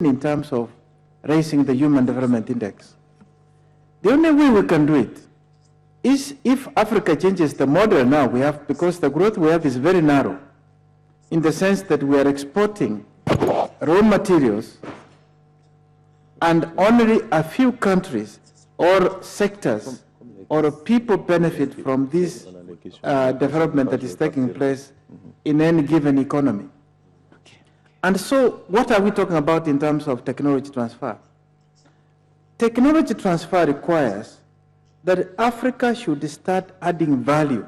in terms of raising the Human Development Index. The only way we can do it is if Africa changes the model now we have, because the growth we have is very narrow, in the sense that we are exporting raw materials and only a few countries or sectors or people benefit from this development that is taking place in any given economy. And so what are we talking about in terms of technology transfer? Technology transfer requires that Africa should start adding value,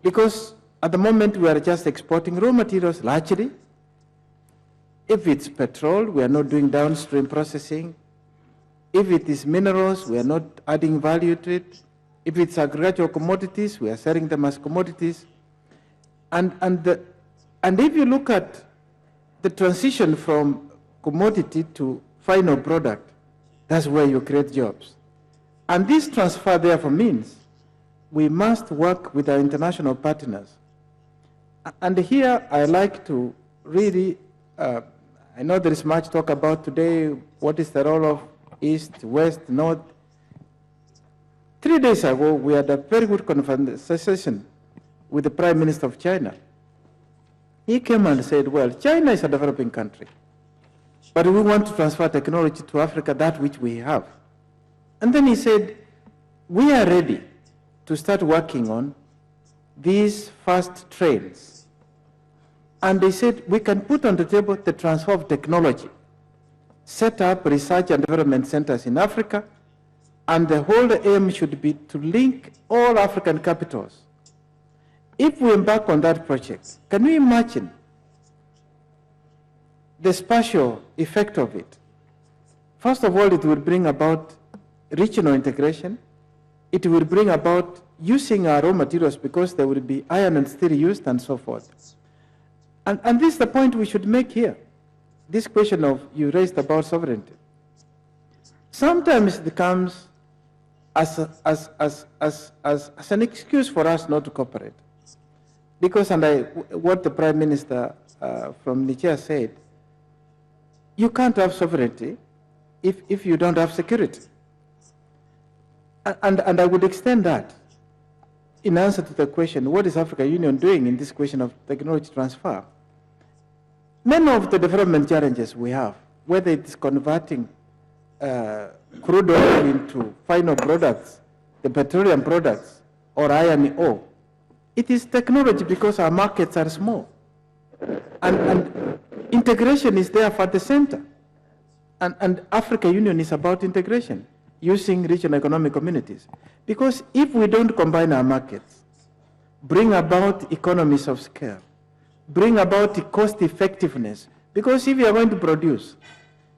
because at the moment we are just exporting raw materials largely. If it's petrol, we are not doing downstream processing. If it is minerals, we are not adding value to it. If it's agricultural commodities, we are selling them as commodities. And if you look at the transition from commodity to final product, that's where you create jobs. And this transfer therefore means we must work with our international partners. And here I like to really, I know there is much talk about today, what is the role of East, West, North. 3 days ago, we had a very good conversation with the Prime Minister of China. He came and said, well, China is a developing country, but we want to transfer technology to Africa, that which we have. And then he said, we are ready to start working on these fast trains. And they said, we can put on the table the transfer of technology, set up research and development centers in Africa, and the whole aim should be to link all African capitals. If we embark on that project, can you imagine the spatial effect of it? First of all, it will bring about regional integration. It will bring about using our raw materials, because there will be iron and steel used and so forth. And this is the point we should make here. This question of you raised about sovereignty. Sometimes it comes as an excuse for us not to cooperate. Because, what the Prime Minister from Niger said, you can't have sovereignty if you don't have security. And I would extend that in answer to the question, what is African Union doing in this question of technology transfer? Many of the development challenges we have, whether it is converting crude oil into final products, the petroleum products, or iron ore, it is technology, because our markets are small. And integration is there at the center. And African Union is about integration, using regional economic communities. Because if we don't combine our markets, bring about economies of scale, bring about cost effectiveness, because if you are going to produce,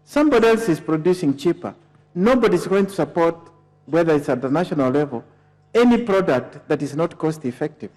somebody else is producing cheaper, nobody is going to support, whether it's at the national level, any product that is not cost effective.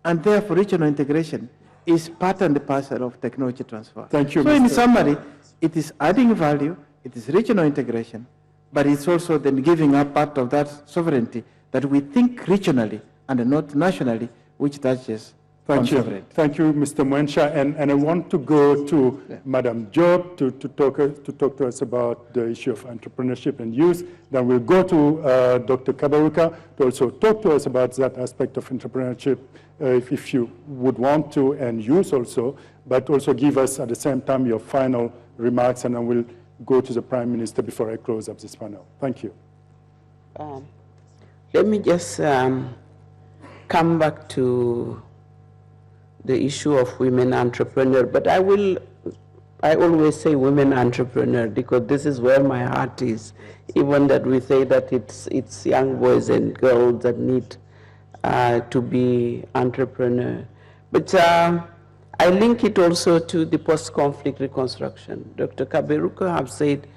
And therefore regional integration is part and parcel of technology transfer. Thank you, so in summary, it is adding value, it is regional integration, but it's also then giving up part of that sovereignty that we think regionally and not nationally, which touches on sovereignty. Thank you, Mr. Mwensha. And I want to go to Madam Diop to talk to us about the issue of entrepreneurship and youth. Then we'll go to Dr. Kaberuka to also talk to us about that aspect of entrepreneurship, if you would want to, and youth also, but also give us at the same time your final remarks, and then we'll go to the Prime Minister before I close up this panel. Thank you. Let me just come back to the issue of women entrepreneur, but I always say women entrepreneur because this is where my heart is, even that we say that it's young boys and girls that need to be entrepreneur. But I link it also to the post-conflict reconstruction. Dr. Kaberuka have said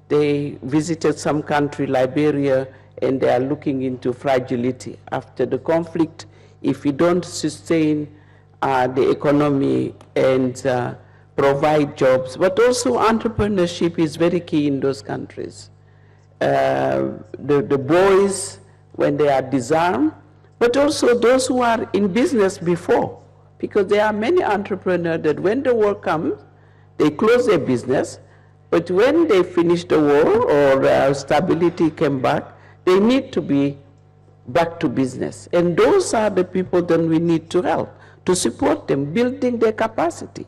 they visited some country, Liberia, and they are looking into fragility. After the conflict, if we don't sustain the economy and provide jobs, but also entrepreneurship is very key in those countries. The boys, when they are disarmed, but also those who are in business before, because there are many entrepreneurs that when the war comes, they close their business, But when they finish the war or stability came back, they need to be back to business. And those are the people that we need to help, to support them, building their capacity.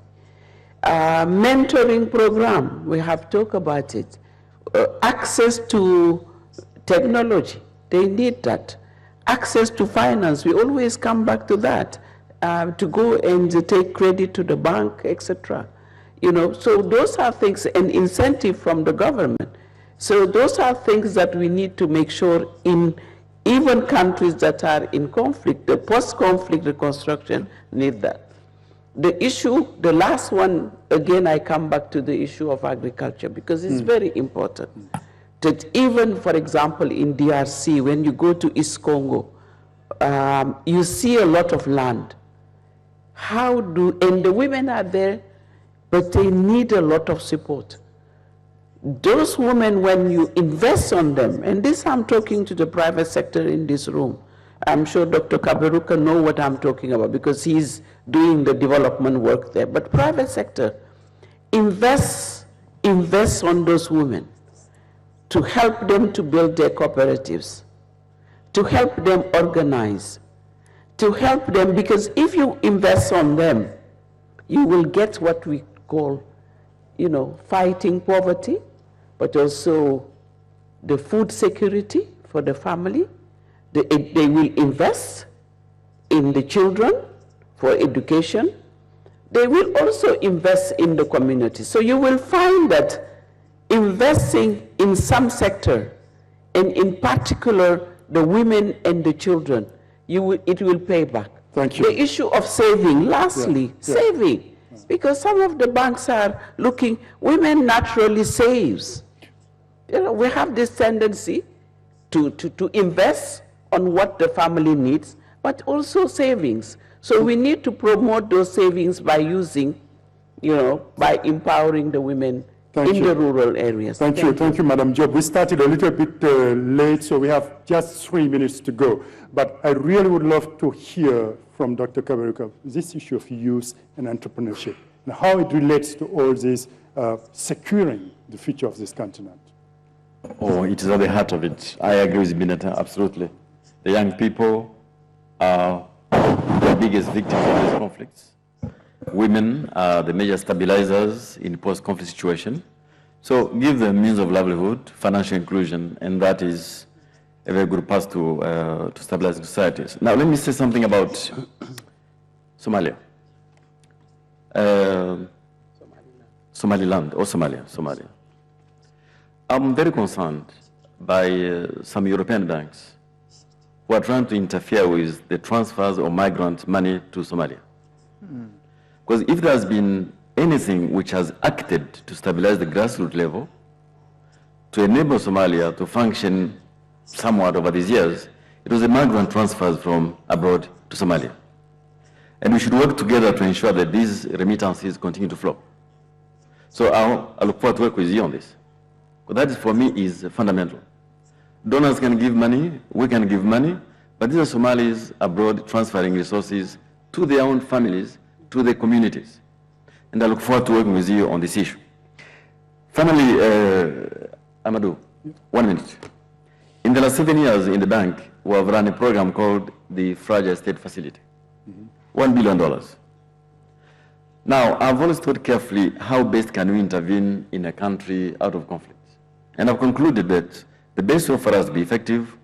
Mentoring program, we have talked about it. Access to technology, they need that. Access to finance, we always come back to that, to go and take credit to the bank, etc. You know, so those are things, an incentive from the government. So those are things that we need to make sure in even countries that are in conflict, the post-conflict reconstruction need that. The issue, the last one, again, I come back to the issue of agriculture because it's very important. That even, for example, in DRC, when you go to East Congo, you see a lot of land. And the women are there, but they need a lot of support. Those women, when you invest on them, and this I'm talking to the private sector in this room, I'm sure Dr. Kaberuka knows what I'm talking about because he's doing the development work there. But private sector, invest on those women to help them to build their cooperatives, to help them organize, to help them, because if you invest on them, you will get what we call, you know, fighting poverty, but also the food security for the family. They will invest in the children for education. They will also invest in the community. So you will find that investing in some sector, and in particular the women and the children, it will pay back. Thank you. The issue of saving, lastly, saving. Because some of the banks are looking, women naturally saves. You know, we have this tendency to invest on what the family needs, but also savings. So we need to promote those savings by using, you know, by empowering the women in the rural areas. Thank you, Madam Diop. We started a little bit late, so we have just 3 minutes to go. But I really would love to hear from Dr. Kaberuka this issue of youth and entrepreneurship and how it relates to all this securing the future of this continent. Oh, it is at the heart of it. I agree with Bineta, absolutely. The young people are the biggest victims of these conflicts. Women are the major stabilizers in post-conflict situation. So give them means of livelihood, financial inclusion, and that is a very good path to stabilizing societies. Now let me say something about Somalia. Somaliland, or Somalia. I'm very concerned by some European banks who are trying to interfere with the transfers of migrant money to Somalia. Because if there has been anything which has acted to stabilize the grassroots level, to enable Somalia to function somewhat over these years, it was the migrant transfers from abroad to Somalia. And we should work together to ensure that these remittances continue to flow. So I look forward to work with you on this. But that, for me, is fundamental. Donors can give money, we can give money, but these are Somalis abroad transferring resources to their own families, to their communities. And I look forward to working with you on this issue. Finally, Amadou, 1 minute. In the last 7 years in the bank, we have run a program called the Fragile State Facility, $1 billion. Now, I've always thought carefully how best can we intervene in a country out of conflict. And I've concluded that the best way for us to be effective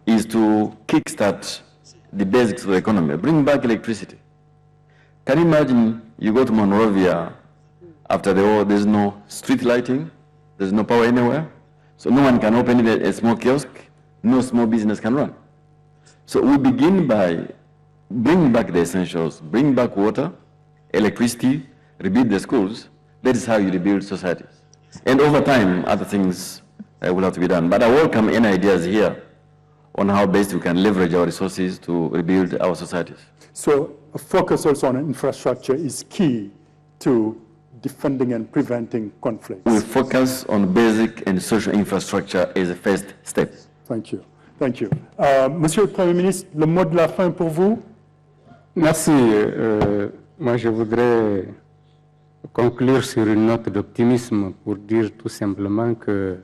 is to kickstart the basics of the economy, bring back electricity. Can you imagine you go to Monrovia after the war, there's no street lighting, there's no power anywhere, so no one can open a small kiosk, no small business can run. So we begin by bringing back the essentials, bring back water, electricity, rebuild the schools. That is how you rebuild societies. And over time, other things will have to be done. But I welcome any ideas here on how best we can leverage our resources to rebuild our societies. So a focus also on infrastructure is key to defending and preventing conflicts. We focus on basic and social infrastructure as a first step. Thank you. Thank you. Monsieur le Premier ministre, le mot de la fin pour vous. Merci. Moi, je voudrais conclure sur une note d'optimisme pour dire tout simplement que